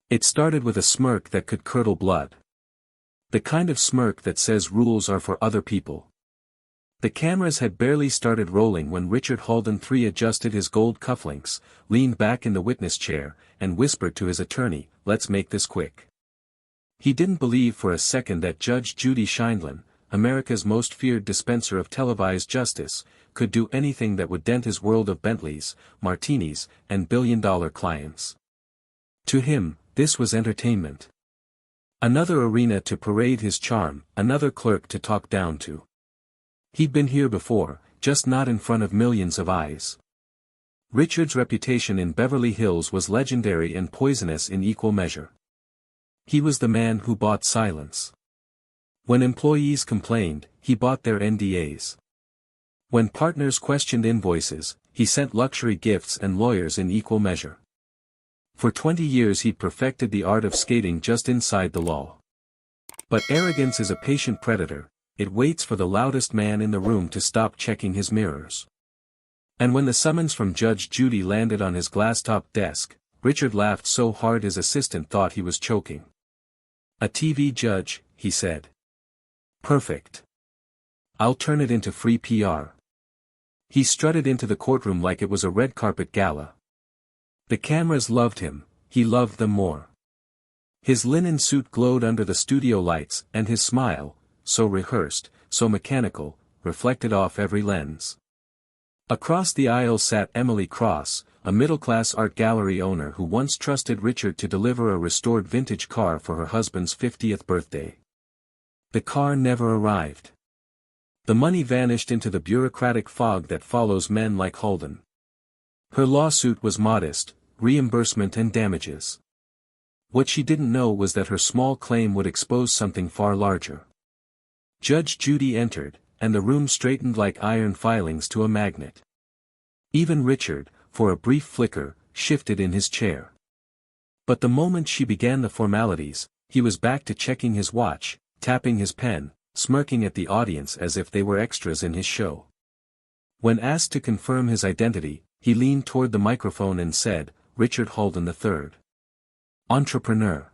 It started with a smirk that could curdle blood. The kind of smirk that says rules are for other people. The cameras had barely started rolling when Richard Halden III adjusted his gold cufflinks, leaned back in the witness chair, and whispered to his attorney, "Let's make this quick." He didn't believe for a second that Judge Judy Sheindlin, America's most feared dispenser of televised justice, could do anything that would dent his world of Bentleys, martinis, and billion-dollar clients. To him, this was entertainment. Another arena to parade his charm, another clerk to talk down to. He'd been here before, just not in front of millions of eyes. Richard's reputation in Beverly Hills was legendary and poisonous in equal measure. He was the man who bought silence. When employees complained, he bought their NDAs. When partners questioned invoices, he sent luxury gifts and lawyers in equal measure. For 20 years he'd perfected the art of skating just inside the law. But arrogance is a patient predator, it waits for the loudest man in the room to stop checking his mirrors. And when the summons from Judge Judy landed on his glass-topped desk, Richard laughed so hard his assistant thought he was choking. "A TV judge," he said. "Perfect. I'll turn it into free PR." He strutted into the courtroom like it was a red carpet gala. The cameras loved him, he loved them more. His linen suit glowed under the studio lights, and his smile, so rehearsed, so mechanical, reflected off every lens. Across the aisle sat Emily Cross, a middle-class art gallery owner who once trusted Richard to deliver a restored vintage car for her husband's 50th birthday. The car never arrived. The money vanished into the bureaucratic fog that follows men like Halden. Her lawsuit was modest, reimbursement and damages. What she didn't know was that her small claim would expose something far larger. Judge Judy entered, and the room straightened like iron filings to a magnet. Even Richard, for a brief flicker, shifted in his chair. But the moment she began the formalities, he was back to checking his watch, tapping his pen, smirking at the audience as if they were extras in his show. When asked to confirm his identity, he leaned toward the microphone and said, "Richard Halden III. Entrepreneur.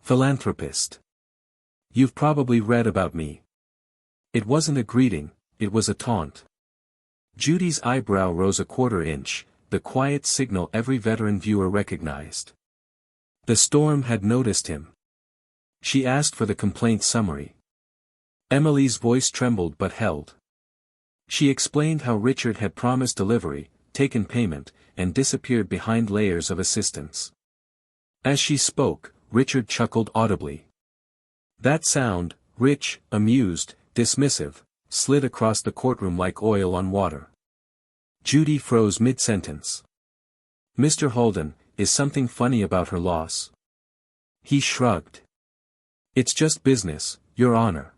Philanthropist. You've probably read about me." It wasn't a greeting, it was a taunt. Judy's eyebrow rose a quarter inch, the quiet signal every veteran viewer recognized. The storm had noticed him. She asked for the complaint summary. Emily's voice trembled but held. She explained how Richard had promised delivery, taken payment, and disappeared behind layers of assistance. As she spoke, Richard chuckled audibly. That sound, rich, amused, dismissive, slid across the courtroom like oil on water. Judy froze mid-sentence. "Mr. Halden, is something funny about her loss?" He shrugged. "It's just business, Your Honor.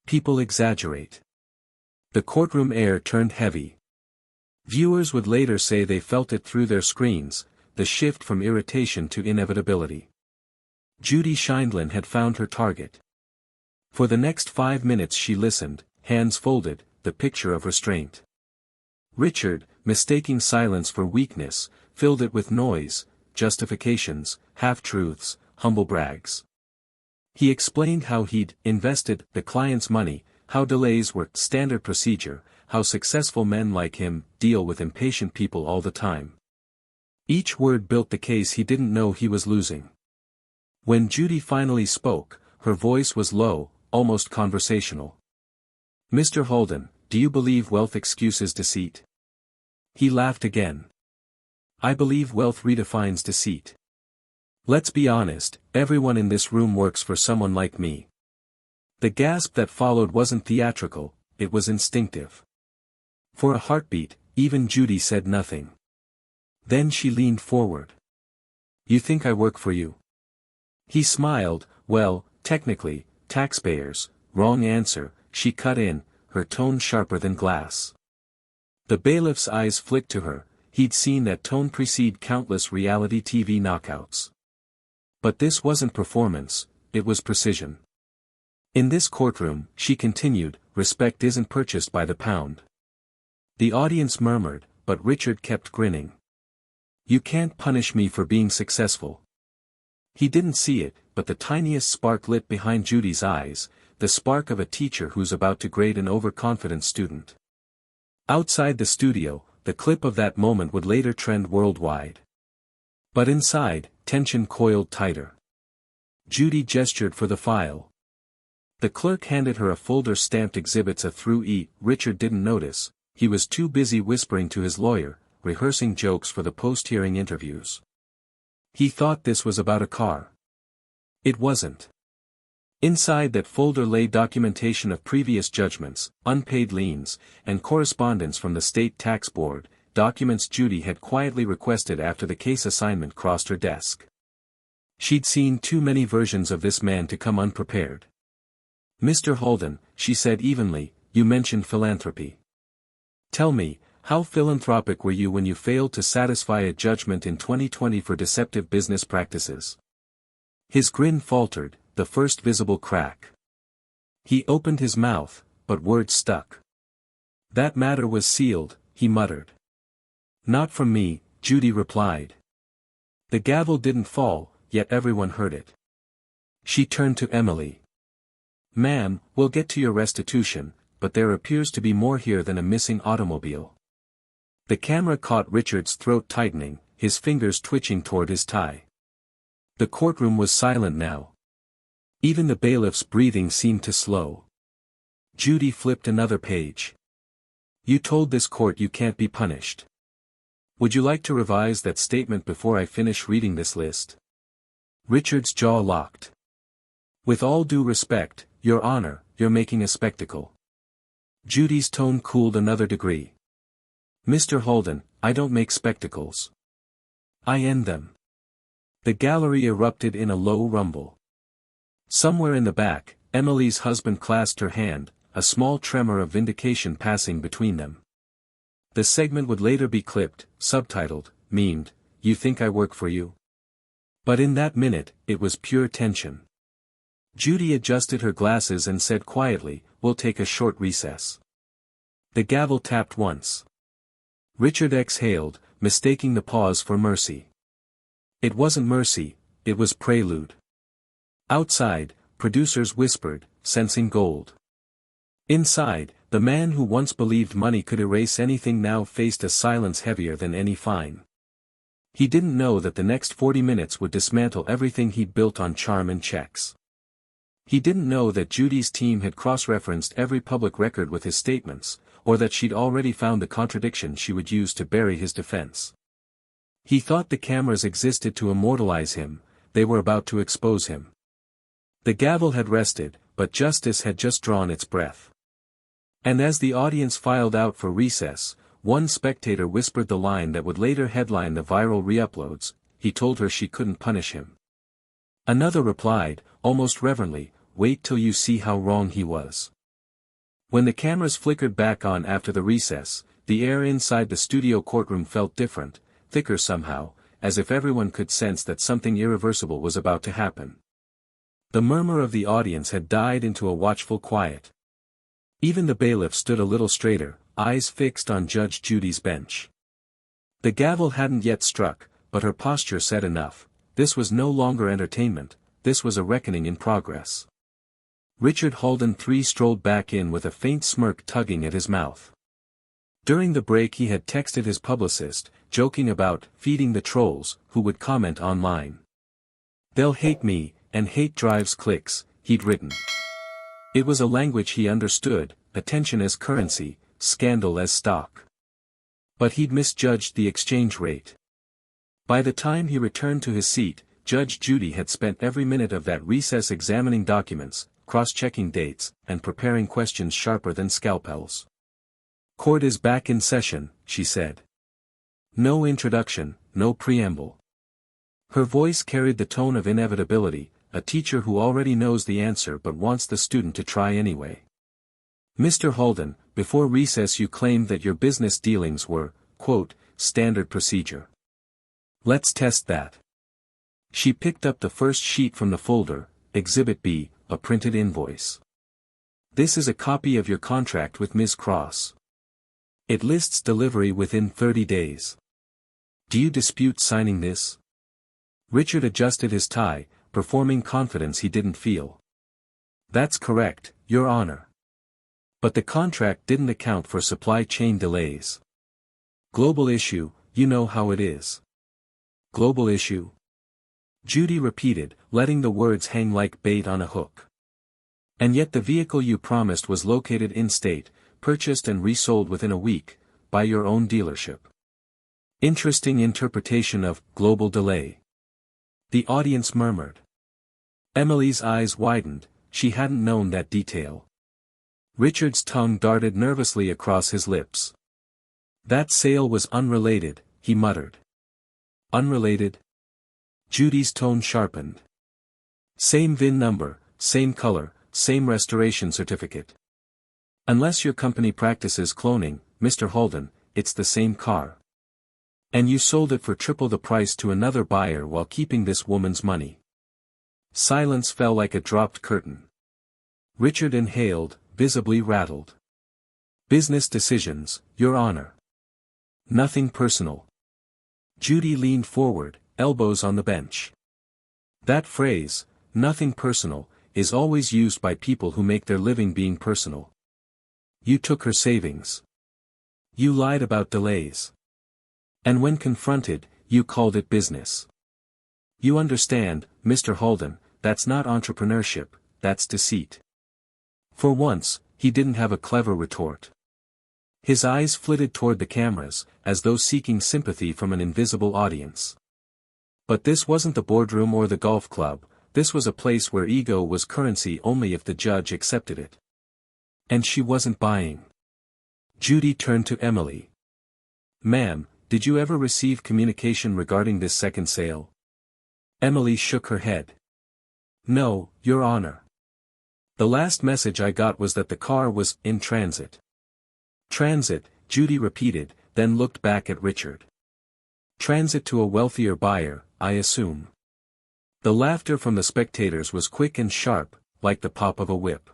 People exaggerate." The courtroom air turned heavy. Viewers would later say they felt it through their screens, the shift from irritation to inevitability. Judy Sheindlin had found her target. For the next 5 minutes she listened, hands folded, the picture of restraint. Richard, mistaking silence for weakness, filled it with noise, justifications, half-truths, humble brags. He explained how he'd invested the client's money, how delays were standard procedure, how successful men like him deal with impatient people all the time. Each word built the case he didn't know he was losing. When Judy finally spoke, her voice was low, almost conversational. "Mr. Halden, do you believe wealth excuses deceit?" He laughed again. "I believe wealth redefines deceit. Let's be honest, everyone in this room works for someone like me." The gasp that followed wasn't theatrical, it was instinctive. For a heartbeat, even Judy said nothing. Then she leaned forward. "You think I work for you?" He smiled. "Well, technically, taxpayers." "Wrong answer," she cut in, her tone sharper than glass. The bailiff's eyes flicked to her, he'd seen that tone precede countless reality TV knockouts. But this wasn't performance, it was precision. "In this courtroom," she continued, "respect isn't purchased by the pound." The audience murmured, but Richard kept grinning. "You can't punish me for being successful." He didn't see it, but the tiniest spark lit behind Judy's eyes, the spark of a teacher who's about to grade an overconfident student. Outside the studio, the clip of that moment would later trend worldwide. But inside, tension coiled tighter. Judy gestured for the file. The clerk handed her a folder stamped Exhibits A through E. Richard didn't notice, he was too busy whispering to his lawyer, rehearsing jokes for the post-hearing interviews. He thought this was about a car. It wasn't. Inside that folder lay documentation of previous judgments, unpaid liens, and correspondence from the state tax board, documents Judy had quietly requested after the case assignment crossed her desk. She'd seen too many versions of this man to come unprepared. "Mr. Holden," she said evenly, "you mentioned philanthropy. Tell me, how philanthropic were you when you failed to satisfy a judgment in 2020 for deceptive business practices?" His grin faltered, the first visible crack. He opened his mouth, but words stuck. "That matter was sealed," he muttered. "Not from me," Judy replied. The gavel didn't fall, yet everyone heard it. She turned to Emily. "Ma'am, we'll get to your restitution, but there appears to be more here than a missing automobile." The camera caught Richard's throat tightening, his fingers twitching toward his tie. The courtroom was silent now. Even the bailiff's breathing seemed to slow. Judy flipped another page. "You told this court you can't be punished. Would you like to revise that statement before I finish reading this list?" Richard's jaw locked. "With all due respect, Your Honor, you're making a spectacle." Judy's tone cooled another degree. "Mr. Holden, I don't make spectacles. I end them." The gallery erupted in a low rumble. Somewhere in the back, Emily's husband clasped her hand, a small tremor of vindication passing between them. The segment would later be clipped, subtitled, memed, "You think I work for you?" But in that minute, it was pure tension. Judy adjusted her glasses and said quietly, "We'll take a short recess." The gavel tapped once. Richard exhaled, mistaking the pause for mercy. It wasn't mercy, it was prelude. Outside, producers whispered, sensing gold. Inside, the man who once believed money could erase anything now faced a silence heavier than any fine. He didn't know that the next 40 minutes would dismantle everything he'd built on charm and checks. He didn't know that Judy's team had cross-referenced every public record with his statements, or that she'd already found the contradiction she would use to bury his defense. He thought the cameras existed to immortalize him, they were about to expose him. The gavel had rested, but justice had just drawn its breath. And as the audience filed out for recess, one spectator whispered the line that would later headline the viral re-uploads, "He told her she couldn't punish him." Another replied, almost reverently, "Wait till you see how wrong he was." When the cameras flickered back on after the recess, the air inside the studio courtroom felt different, thicker somehow, as if everyone could sense that something irreversible was about to happen. The murmur of the audience had died into a watchful quiet. Even the bailiff stood a little straighter, eyes fixed on Judge Judy's bench. The gavel hadn't yet struck, but her posture said enough. This was no longer entertainment, this was a reckoning in progress. Richard Holden III strolled back in with a faint smirk tugging at his mouth. During the break he had texted his publicist, joking about feeding the trolls, who would comment online. "They'll hate me, and hate drives clicks," he'd written. It was a language he understood, attention as currency, scandal as stock. But he'd misjudged the exchange rate. By the time he returned to his seat, Judge Judy had spent every minute of that recess examining documents, cross-checking dates, and preparing questions sharper than scalpels. "Court is back in session," she said. No introduction, no preamble. Her voice carried the tone of inevitability, a teacher who already knows the answer but wants the student to try anyway. "Mr. Holden, before recess you claimed that your business dealings were, quote, standard procedure. Let's test that." She picked up the first sheet from the folder, Exhibit B, a printed invoice. "This is a copy of your contract with Ms. Cross. It lists delivery within 30 days. Do you dispute signing this?" Richard adjusted his tie, performing confidence he didn't feel. That's correct, Your Honor. But the contract didn't account for supply chain delays. Global issue, you know how it is. Global issue? Judy repeated, letting the words hang like bait on a hook. And yet the vehicle you promised was located in-state, purchased and resold within a week, by your own dealership. Interesting interpretation of global delay. The audience murmured. Emily's eyes widened, she hadn't known that detail. Richard's tongue darted nervously across his lips. That sale was unrelated, he muttered. Unrelated? Judy's tone sharpened. Same VIN number, same color, same restoration certificate. Unless your company practices cloning, Mr. Holden, it's the same car. And you sold it for triple the price to another buyer while keeping this woman's money. Silence fell like a dropped curtain. Richard inhaled, visibly rattled. Business decisions, Your Honor. Nothing personal. Judy leaned forward, elbows on the bench. That phrase, nothing personal, is always used by people who make their living being personal. You took her savings. You lied about delays. And when confronted, you called it business. You understand, Mr. Holden, that's not entrepreneurship, that's deceit. For once, he didn't have a clever retort. His eyes flitted toward the cameras, as though seeking sympathy from an invisible audience. But this wasn't the boardroom or the golf club, this was a place where ego was currency only if the judge accepted it. And she wasn't buying. Judy turned to Emily. Ma'am, did you ever receive communication regarding this second sale? Emily shook her head. No, Your Honor. The last message I got was that the car was in transit. Transit, Judy repeated, then looked back at Richard. Transit to a wealthier buyer, I assume. The laughter from the spectators was quick and sharp, like the pop of a whip.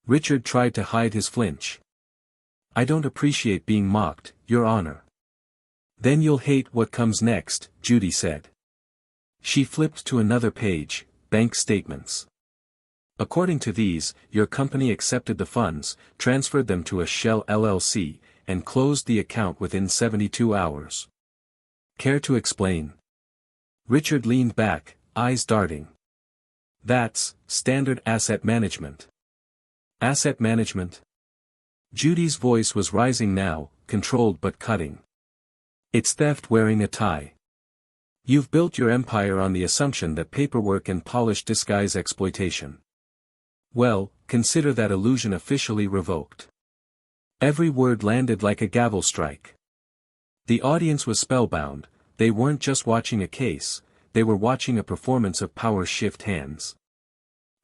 Richard tried to hide his flinch. I don't appreciate being mocked, Your Honor. Then you'll hate what comes next, Judy said. She flipped to another page, bank statements. According to these, your company accepted the funds, transferred them to a shell LLC, and closed the account within 72 hours. Care to explain? Richard leaned back, eyes darting. That's standard asset management. Asset management? Judy's voice was rising now, controlled but cutting. It's theft wearing a tie. You've built your empire on the assumption that paperwork and polish disguise exploitation. Well, consider that illusion officially revoked. Every word landed like a gavel strike. The audience was spellbound, they weren't just watching a case, they were watching a performance of power shift hands.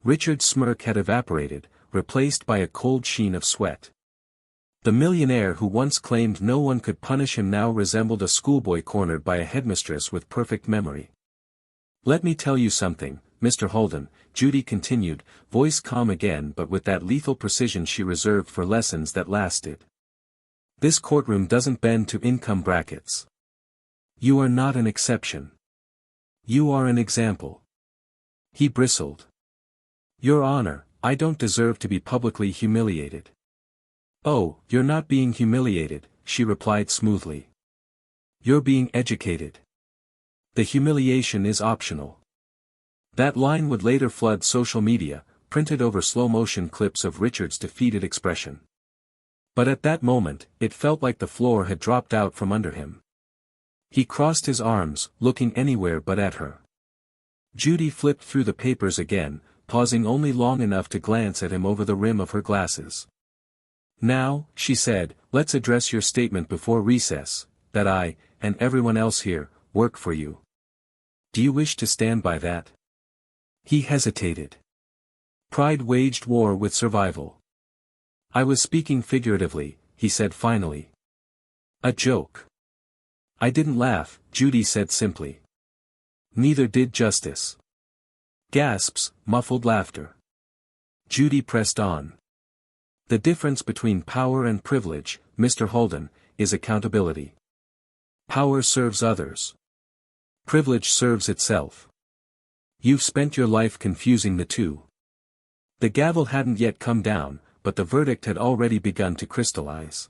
Richard's smirk had evaporated, replaced by a cold sheen of sweat. The millionaire who once claimed no one could punish him now resembled a schoolboy cornered by a headmistress with perfect memory. Let me tell you something, Mr. Holden, Judy continued, voice calm again but with that lethal precision she reserved for lessons that lasted. This courtroom doesn't bend to income brackets. You are not an exception. You are an example. He bristled. Your Honor, I don't deserve to be publicly humiliated. Oh, you're not being humiliated, she replied smoothly. You're being educated. The humiliation is optional. That line would later flood social media, printed over slow-motion clips of Richard's defeated expression. But at that moment, it felt like the floor had dropped out from under him. He crossed his arms, looking anywhere but at her. Judy flipped through the papers again, pausing only long enough to glance at him over the rim of her glasses. Now, she said, let's address your statement before recess, that I, and everyone else here, work for you. Do you wish to stand by that? He hesitated. Pride waged war with survival. I was speaking figuratively, he said finally. A joke. I didn't laugh, Judy said simply. Neither did Justice. Gasps, muffled laughter. Judy pressed on. The difference between power and privilege, Mr. Holden, is accountability. Power serves others. Privilege serves itself. You've spent your life confusing the two. The gavel hadn't yet come down, but the verdict had already begun to crystallize.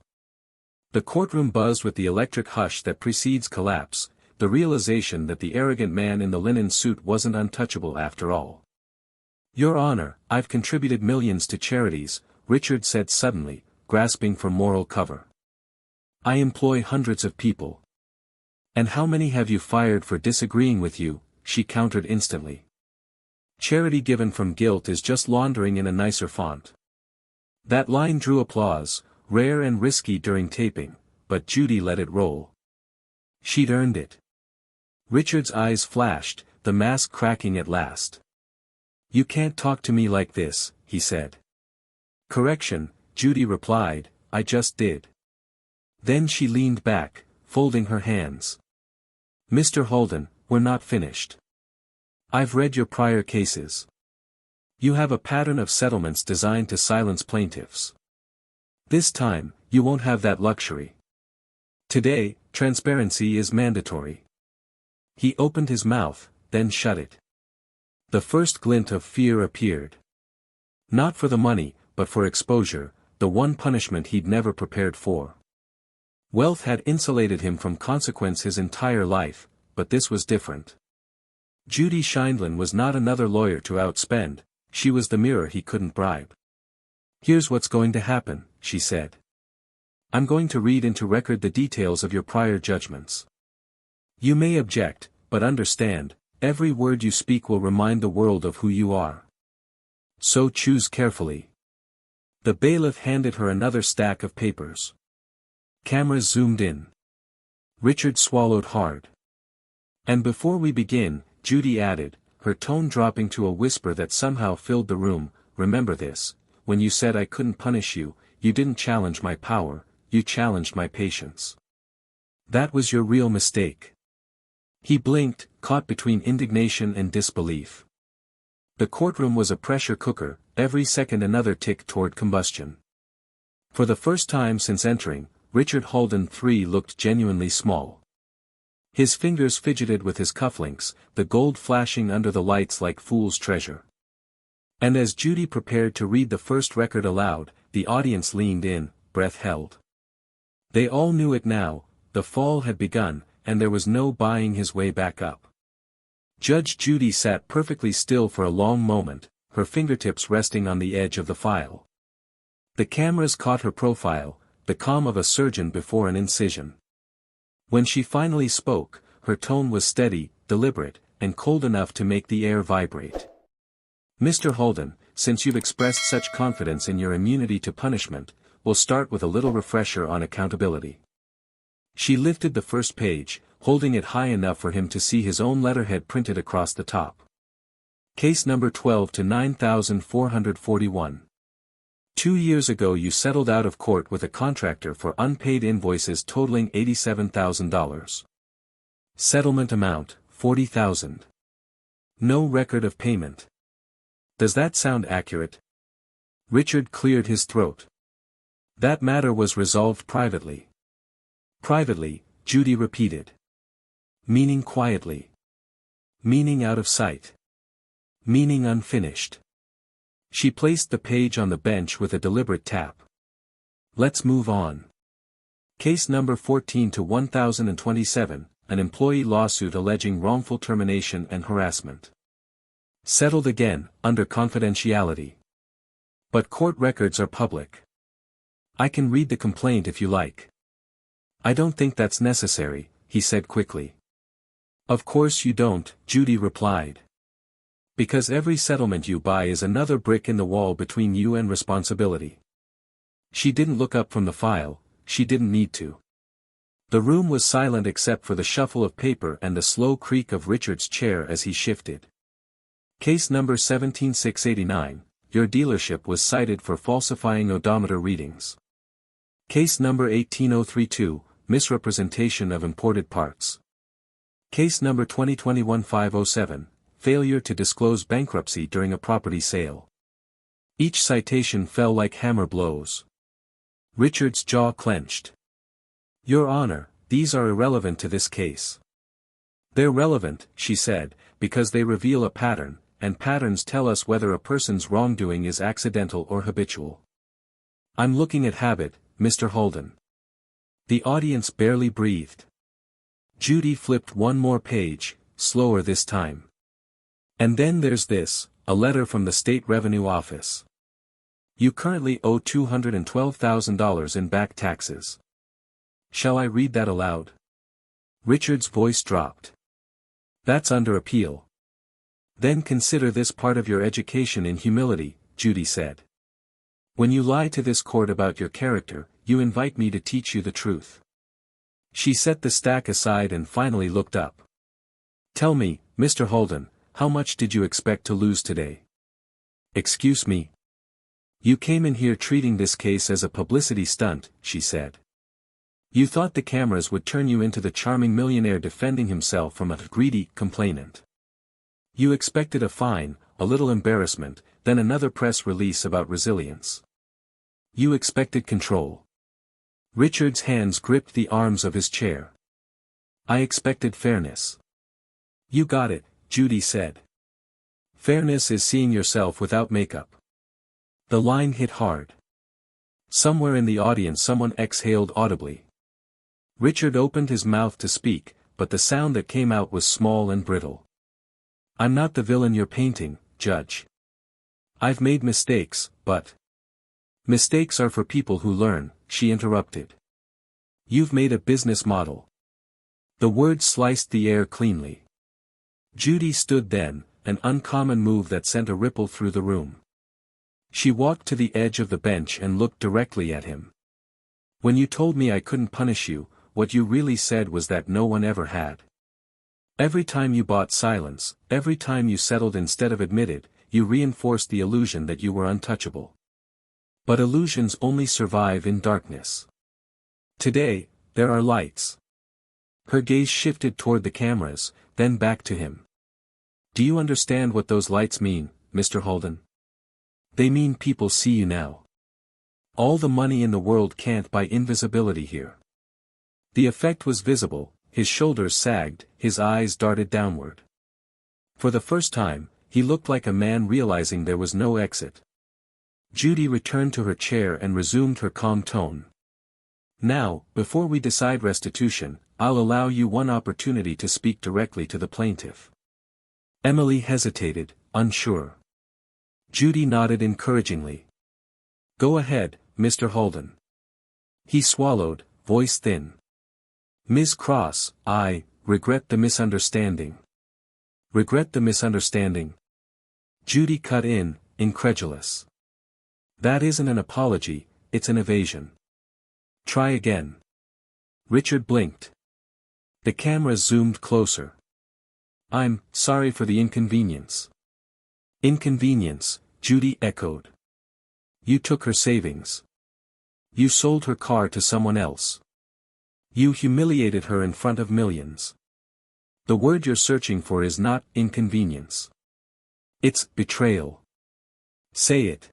The courtroom buzzed with the electric hush that precedes collapse, the realization that the arrogant man in the linen suit wasn't untouchable after all. Your Honor, I've contributed millions to charities, Richard said suddenly, grasping for moral cover. I employ hundreds of people. And how many have you fired for disagreeing with you? She countered instantly. Charity given from guilt is just laundering in a nicer font. That line drew applause, rare and risky during taping, but Judy let it roll. She'd earned it. Richard's eyes flashed, the mask cracking at last. You can't talk to me like this, he said. Correction, Judy replied, I just did. Then she leaned back, folding her hands. Mr. Holden, we're not finished. I've read your prior cases. You have a pattern of settlements designed to silence plaintiffs. This time, you won't have that luxury. Today, transparency is mandatory. He opened his mouth, then shut it. The first glint of fear appeared. Not for the money, but for exposure, the one punishment he'd never prepared for. Wealth had insulated him from consequence his entire life, but this was different. Judy Scheindlin was not another lawyer to outspend, she was the mirror he couldn't bribe. Here's what's going to happen, she said. I'm going to read into record the details of your prior judgments. You may object, but understand, every word you speak will remind the world of who you are. So choose carefully. The bailiff handed her another stack of papers. Cameras zoomed in. Richard swallowed hard. And before we begin, Judy added, her tone dropping to a whisper that somehow filled the room, remember this, when you said I couldn't punish you, you didn't challenge my power, you challenged my patience. That was your real mistake. He blinked, caught between indignation and disbelief. The courtroom was a pressure cooker, every second another ticked toward combustion. For the first time since entering, Richard Holden III looked genuinely small. His fingers fidgeted with his cufflinks, the gold flashing under the lights like fool's treasure. And as Judy prepared to read the first record aloud, the audience leaned in, breath held. They all knew it now, the fall had begun, and there was no buying his way back up. Judge Judy sat perfectly still for a long moment, her fingertips resting on the edge of the file. The cameras caught her profile, the calm of a surgeon before an incision. When she finally spoke, her tone was steady, deliberate, and cold enough to make the air vibrate. Mr. Holden, since you've expressed such confidence in your immunity to punishment, we'll start with a little refresher on accountability. She lifted the first page, holding it high enough for him to see his own letterhead printed across the top. Case number 12 to 9441. 2 years ago you settled out of court with a contractor for unpaid invoices totaling $87,000. Settlement amount, $40,000. No record of payment. Does that sound accurate? Richard cleared his throat. That matter was resolved privately. Privately, Judy repeated. Meaning quietly. Meaning out of sight. Meaning unfinished. She placed the page on the bench with a deliberate tap. Let's move on. Case number 14 to 1027, an employee lawsuit alleging wrongful termination and harassment. Settled again, under confidentiality. But court records are public. I can read the complaint if you like. I don't think that's necessary, he said quickly. Of course you don't, Judy replied. Because every settlement you buy is another brick in the wall between you and responsibility. She didn't look up from the file, she didn't need to. The room was silent except for the shuffle of paper and the slow creak of Richard's chair as he shifted. Case number 17689, your dealership was cited for falsifying odometer readings. Case number 18032, misrepresentation of imported parts. Case number 2021-507, failure to disclose bankruptcy during a property sale. Each citation fell like hammer blows. Richard's jaw clenched. Your Honor, these are irrelevant to this case. They're relevant, she said, because they reveal a pattern, and patterns tell us whether a person's wrongdoing is accidental or habitual. I'm looking at habit, Mr. Holden. The audience barely breathed. Judy flipped one more page, slower this time. And then there's this, a letter from the State Revenue Office. You currently owe $212,000 in back taxes. Shall I read that aloud? Richard's voice dropped. That's under appeal. Then consider this part of your education in humility, Judy said. When you lie to this court about your character, you invite me to teach you the truth. She set the stack aside and finally looked up. Tell me, Mr. Holden, how much did you expect to lose today? Excuse me. You came in here treating this case as a publicity stunt, she said. You thought the cameras would turn you into the charming millionaire defending himself from a greedy complainant. You expected a fine, a little embarrassment, then another press release about resilience. You expected control. Richard's hands gripped the arms of his chair. I expected fairness. You got it, Judy said. Fairness is seeing yourself without makeup. The line hit hard. Somewhere in the audience someone exhaled audibly. Richard opened his mouth to speak, but the sound that came out was small and brittle. I'm not the villain you're painting, Judge. I've made mistakes, but... Mistakes are for people who learn, she interrupted. You've made a business model. The words sliced the air cleanly. Judy stood then, an uncommon move that sent a ripple through the room. She walked to the edge of the bench and looked directly at him. When you told me I couldn't punish you, what you really said was that no one ever had. Every time you bought silence, every time you settled instead of admitted, you reinforced the illusion that you were untouchable. But illusions only survive in darkness. Today, there are lights. Her gaze shifted toward the cameras, then back to him. Do you understand what those lights mean, Mr. Holden? They mean people see you now. All the money in the world can't buy invisibility here. The effect was visible, his shoulders sagged, his eyes darted downward. For the first time, he looked like a man realizing there was no exit. Judy returned to her chair and resumed her calm tone. Now, before we decide restitution, I'll allow you one opportunity to speak directly to the plaintiff. Emily hesitated, unsure. Judy nodded encouragingly. Go ahead, Mr. Holden. He swallowed, voice thin. Ms. Cross, I regret the misunderstanding. Regret the misunderstanding? Judy cut in, incredulous. That isn't an apology, it's an evasion. Try again. Richard blinked. The camera zoomed closer. I'm sorry for the inconvenience. Inconvenience, Judy echoed. You took her savings. You sold her car to someone else. You humiliated her in front of millions. The word you're searching for is not inconvenience. It's betrayal. Say it.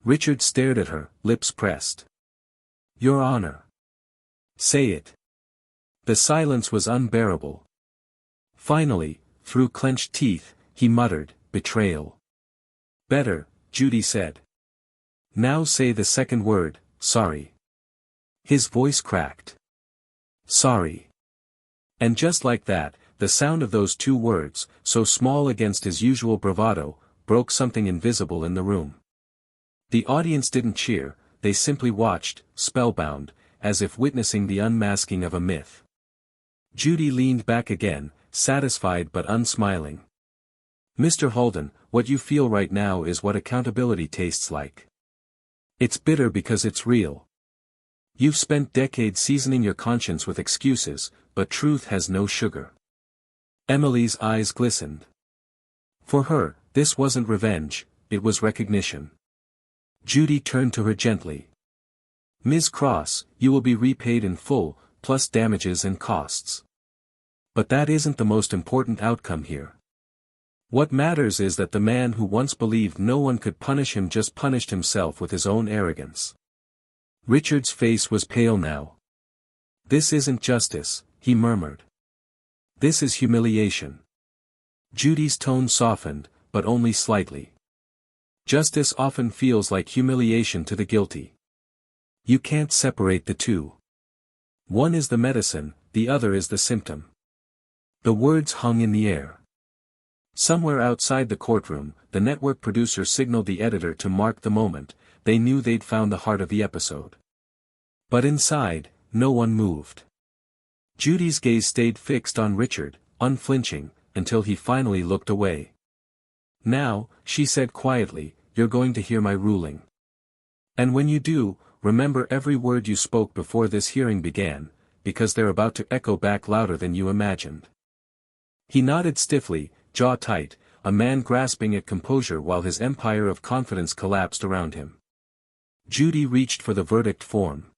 Richard stared at her, lips pressed. Your Honor. Say it. The silence was unbearable. Finally, through clenched teeth, he muttered, betrayal. Better, Judy said. Now say the second word, sorry. His voice cracked. Sorry. And just like that, the sound of those two words, so small against his usual bravado, broke something invisible in the room. The audience didn't cheer, they simply watched, spellbound, as if witnessing the unmasking of a myth. Judy leaned back again, satisfied but unsmiling. Mr. Holden, what you feel right now is what accountability tastes like. It's bitter because it's real. You've spent decades seasoning your conscience with excuses, but truth has no sugar. Emily's eyes glistened. For her, this wasn't revenge, it was recognition. Judy turned to her gently. Ms. Cross, you will be repaid in full, plus damages and costs. But that isn't the most important outcome here. What matters is that the man who once believed no one could punish him just punished himself with his own arrogance. Richard's face was pale now. This isn't justice, he murmured. This is humiliation. Judy's tone softened, but only slightly. Justice often feels like humiliation to the guilty. You can't separate the two. One is the medicine, the other is the symptom. The words hung in the air. Somewhere outside the courtroom, the network producer signaled the editor to mark the moment. They knew they'd found the heart of the episode. But inside, no one moved. Judy's gaze stayed fixed on Richard, unflinching, until he finally looked away. Now, she said quietly, you're going to hear my ruling. And when you do, remember every word you spoke before this hearing began, because they're about to echo back louder than you imagined. He nodded stiffly, jaw tight, a man grasping at composure while his empire of confidence collapsed around him. Judy reached for the verdict form.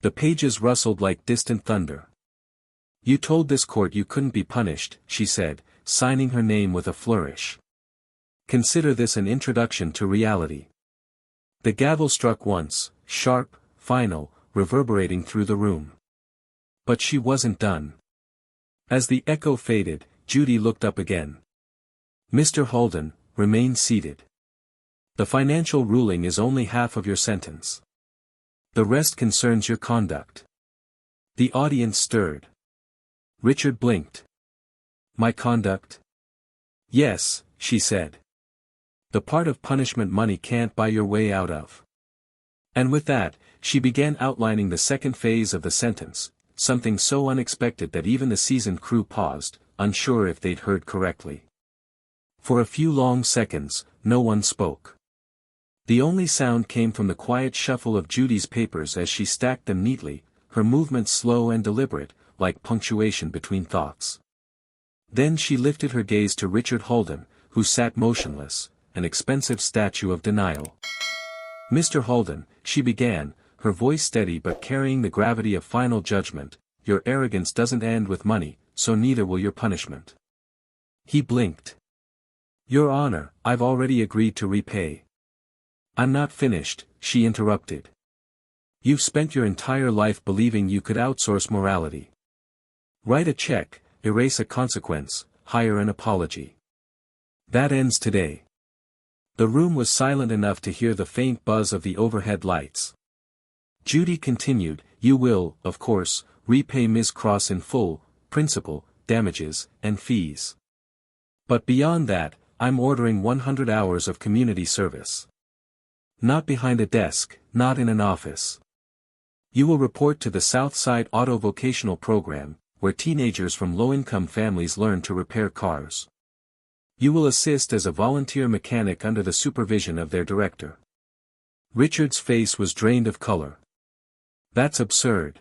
The pages rustled like distant thunder. You told this court you couldn't be punished, she said, signing her name with a flourish. Consider this an introduction to reality. The gavel struck once, sharp, final, reverberating through the room. But she wasn't done. As the echo faded, Judy looked up again. Mr. Holden, remain seated. The financial ruling is only half of your sentence. The rest concerns your conduct. The audience stirred. Richard blinked. My conduct? Yes, she said. The part of punishment money can't buy your way out of. And with that, she began outlining the second phase of the sentence, something so unexpected that even the seasoned crew paused, unsure if they'd heard correctly. For a few long seconds, no one spoke. The only sound came from the quiet shuffle of Judy's papers as she stacked them neatly, her movements slow and deliberate, like punctuation between thoughts. Then she lifted her gaze to Richard Holden, who sat motionless, an expensive statue of denial. Mr. Holden, she began, her voice steady but carrying the gravity of final judgment, your arrogance doesn't end with money, so neither will your punishment. He blinked. Your Honor, I've already agreed to repay. I'm not finished, she interrupted. You've spent your entire life believing you could outsource morality. Write a check, erase a consequence, hire an apology. That ends today. The room was silent enough to hear the faint buzz of the overhead lights. Judy continued, you will, of course, repay Ms. Cross in full, principal, damages, and fees. But beyond that, I'm ordering 100 hours of community service. Not behind a desk, not in an office. You will report to the Southside Auto Vocational Program, where teenagers from low-income families learn to repair cars. You will assist as a volunteer mechanic under the supervision of their director. Richard's face was drained of color. That's absurd.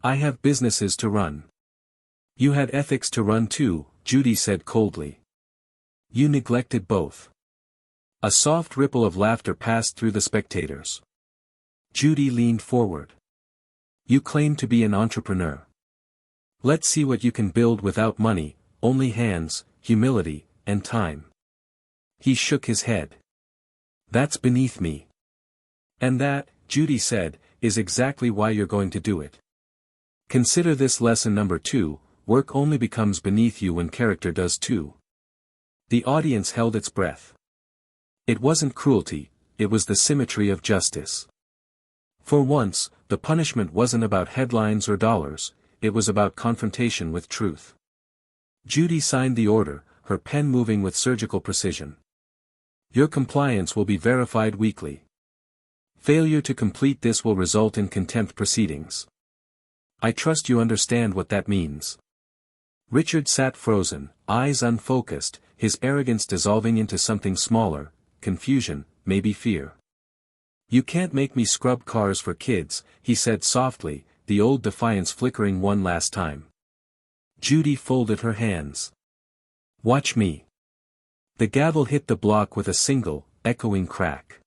I have businesses to run. You had ethics to run too, Judy said coldly. You neglected both. A soft ripple of laughter passed through the spectators. Judy leaned forward. You claim to be an entrepreneur. Let's see what you can build without money, only hands, humility, and time. He shook his head. That's beneath me. And that, Judy said, is exactly why you're going to do it. Consider this lesson number 2, work only becomes beneath you when character does too. The audience held its breath. It wasn't cruelty, it was the symmetry of justice. For once, the punishment wasn't about headlines or dollars, it was about confrontation with truth. Judy signed the order, her pen moving with surgical precision. Your compliance will be verified weekly. Failure to complete this will result in contempt proceedings. I trust you understand what that means. Richard sat frozen, eyes unfocused, his arrogance dissolving into something smaller, confusion, maybe fear. You can't make me scrub cars for kids, he said softly, the old defiance flickering one last time. Judy folded her hands. Watch me. The gavel hit the block with a single, echoing crack.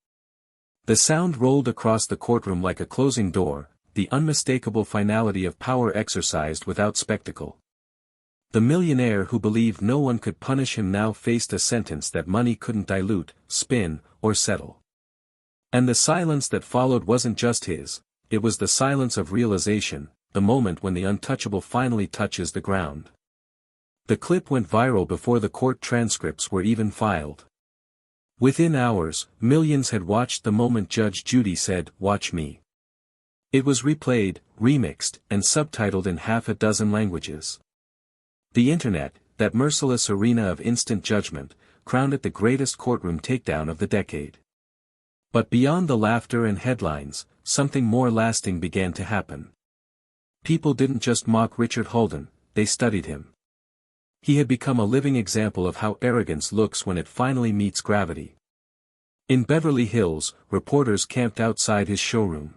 The sound rolled across the courtroom like a closing door, the unmistakable finality of power exercised without spectacle. The millionaire who believed no one could punish him now faced a sentence that money couldn't dilute, spin, or settle. And the silence that followed wasn't just his, it was the silence of realization, the moment when the untouchable finally touches the ground. The clip went viral before the court transcripts were even filed. Within hours, millions had watched the moment Judge Judy said, "Watch me." It was replayed, remixed, and subtitled in half a dozen languages. The internet, that merciless arena of instant judgment, crowned it the greatest courtroom takedown of the decade. But beyond the laughter and headlines, something more lasting began to happen. People didn't just mock Richard Holden, they studied him. He had become a living example of how arrogance looks when it finally meets gravity. In Beverly Hills, reporters camped outside his showroom.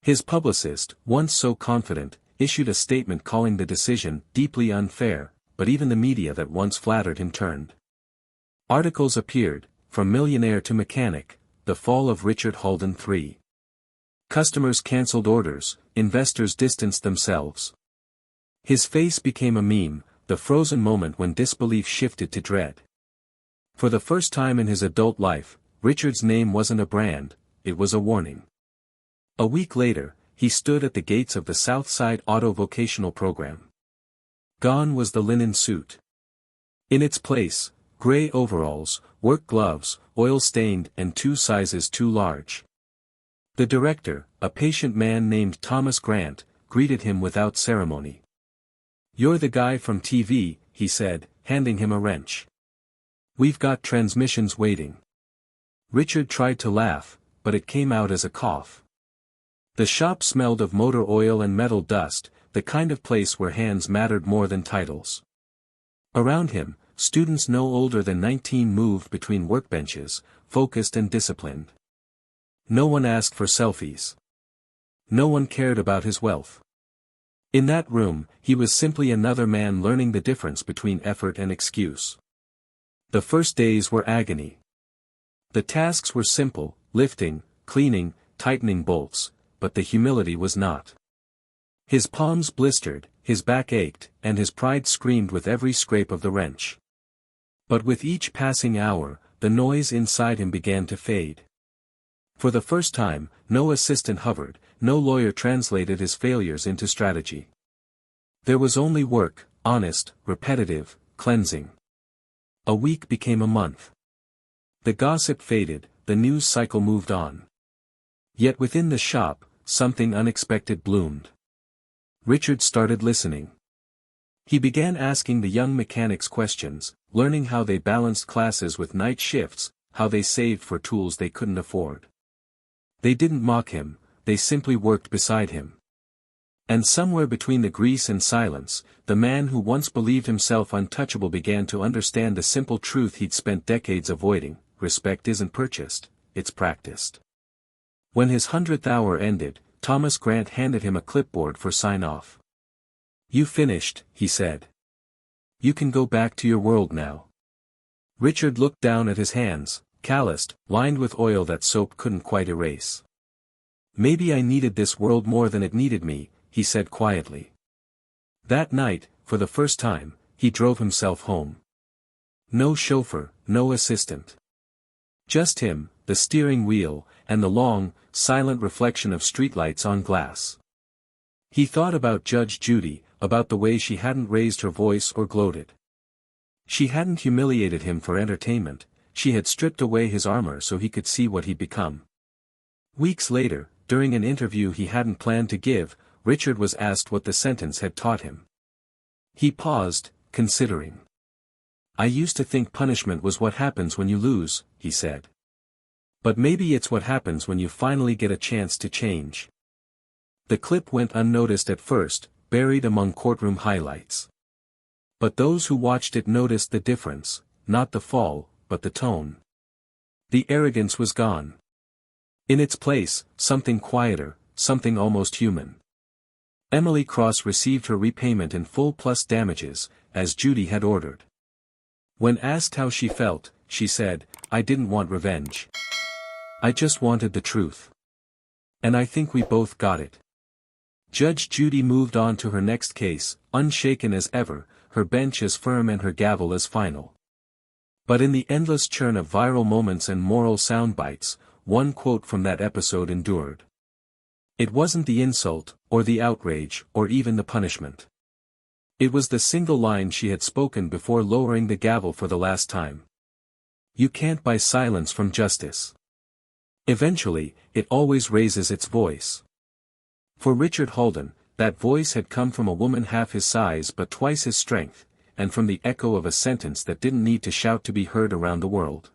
His publicist, once so confident, issued a statement calling the decision deeply unfair, but even the media that once flattered him turned. Articles appeared, from millionaire to mechanic, the fall of Richard Holden III. Customers cancelled orders, investors distanced themselves. His face became a meme, the frozen moment when disbelief shifted to dread. For the first time in his adult life, Richard's name wasn't a brand, it was a warning. A week later, he stood at the gates of the Southside Auto Vocational Program. Gone was the linen suit. In its place, gray overalls, work gloves, oil-stained and 2 sizes too large. The director, a patient man named Thomas Grant, greeted him without ceremony. "You're the guy from TV," he said, handing him a wrench. "We've got transmissions waiting." Richard tried to laugh, but it came out as a cough. The shop smelled of motor oil and metal dust, the kind of place where hands mattered more than titles. Around him, students no older than 19 moved between workbenches, focused and disciplined. No one asked for selfies. No one cared about his wealth. In that room, he was simply another man learning the difference between effort and excuse. The first days were agony. The tasks were simple, lifting, cleaning, tightening bolts, but the humility was not. His palms blistered, his back ached, and his pride screamed with every scrape of the wrench. But with each passing hour, the noise inside him began to fade. For the first time, no assistant hovered, no lawyer translated his failures into strategy. There was only work, honest, repetitive, cleansing. A week became a month. The gossip faded, the news cycle moved on. Yet within the shop, something unexpected bloomed. Richard started listening. He began asking the young mechanics questions, learning how they balanced classes with night shifts, how they saved for tools they couldn't afford. They didn't mock him, they simply worked beside him. And somewhere between the grease and silence, the man who once believed himself untouchable began to understand the simple truth he'd spent decades avoiding: respect isn't purchased, it's practiced. When his 100th hour ended, Thomas Grant handed him a clipboard for sign-off. "You finished," he said. "You can go back to your world now." Richard looked down at his hands, calloused, lined with oil that soap couldn't quite erase. "Maybe I needed this world more than it needed me," he said quietly. That night, for the first time, he drove himself home. No chauffeur, no assistant. Just him, the steering wheel, and the long, silent reflection of streetlights on glass. He thought about Judge Judy, about the way she hadn't raised her voice or gloated. She hadn't humiliated him for entertainment, she had stripped away his armor so he could see what he'd become. Weeks later, during an interview he hadn't planned to give, Richard was asked what the sentence had taught him. He paused, considering. "I used to think punishment was what happens when you lose," he said. "But maybe it's what happens when you finally get a chance to change." The clip went unnoticed at first, buried among courtroom highlights. But those who watched it noticed the difference, not the fall, but the tone. The arrogance was gone. In its place, something quieter, something almost human. Emily Cross received her repayment in full plus damages, as Judy had ordered. When asked how she felt, she said, "I didn't want revenge. I just wanted the truth. And I think we both got it." Judge Judy moved on to her next case, unshaken as ever, her bench as firm and her gavel as final. But in the endless churn of viral moments and moral soundbites, one quote from that episode endured. It wasn't the insult, or the outrage, or even the punishment. It was the single line she had spoken before lowering the gavel for the last time. You can't buy silence from justice. Eventually, it always raises its voice. For Richard Halden, that voice had come from a woman half his size but twice his strength, and from the echo of a sentence that didn't need to shout to be heard around the world.